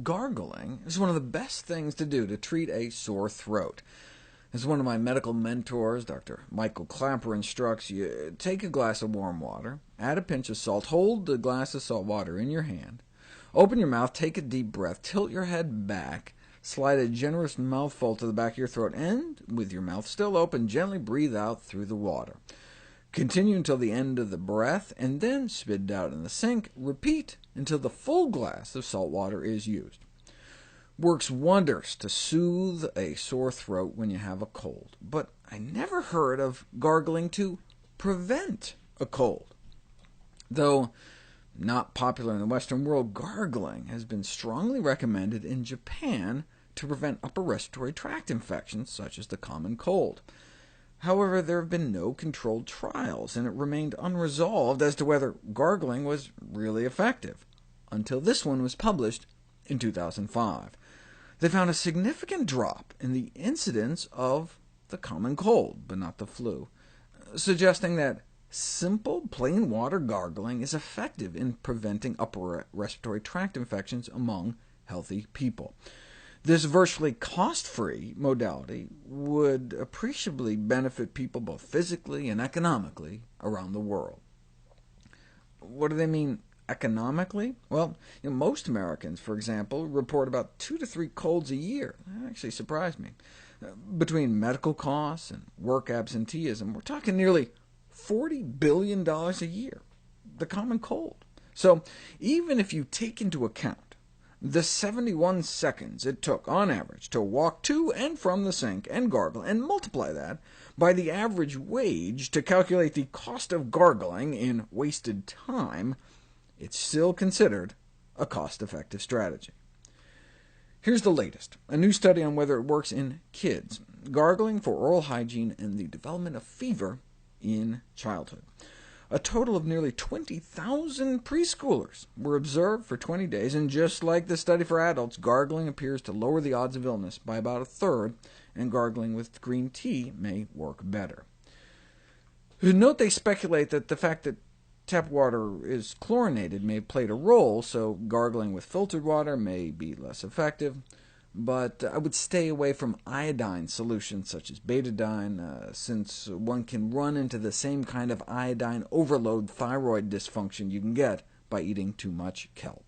gargling is one of the best things to do to treat a sore throat. As one of my medical mentors, Dr. Michael Clapper, instructs you, take a glass of warm water, add a pinch of salt, hold the glass of salt water in your hand, open your mouth, take a deep breath, tilt your head back, slide a generous mouthful to the back of your throat, and, with your mouth still open, gently breathe out through the water. Continue until the end of the breath, and then spit it out in the sink. Repeat until the full glass of salt water is used. Works wonders to soothe a sore throat when you have a cold, but I never heard of gargling to prevent a cold. Though not popular in the Western world, gargling has been strongly recommended in Japan to prevent upper respiratory tract infections, such as the common cold. However, there have been no controlled trials, and it remained unresolved as to whether gargling was really effective, until this one was published in 2005. They found a significant drop in the incidence of the common cold, but not the flu, suggesting that simple, plain water gargling is effective in preventing upper respiratory tract infections among healthy people. This virtually cost-free modality would appreciably benefit people both physically and economically around the world. What do they mean economically? Well, most Americans, for example, report about 2 to 3 colds a year. That actually surprised me. Between medical costs and work absenteeism, we're talking nearly $40 billion a year, the common cold. So even if you take into account the 71 seconds it took, on average, to walk to and from the sink and gargle, and multiply that by the average wage to calculate the cost of gargling in wasted time, it's still considered a cost-effective strategy. Here's the latest, a new study on whether it works in kids, gargling for oral hygiene and the development of fever in childhood. A total of nearly 20,000 preschoolers were observed for 20 days, and just like the study for adults, gargling appears to lower the odds of illness by about a third, and gargling with green tea may work better. Note they speculate that the fact that tap water is chlorinated may have played a role, so gargling with filtered water may be less effective, but I would stay away from iodine solutions such as betadine, since one can run into the same kind of iodine overload thyroid dysfunction you can get by eating too much kelp.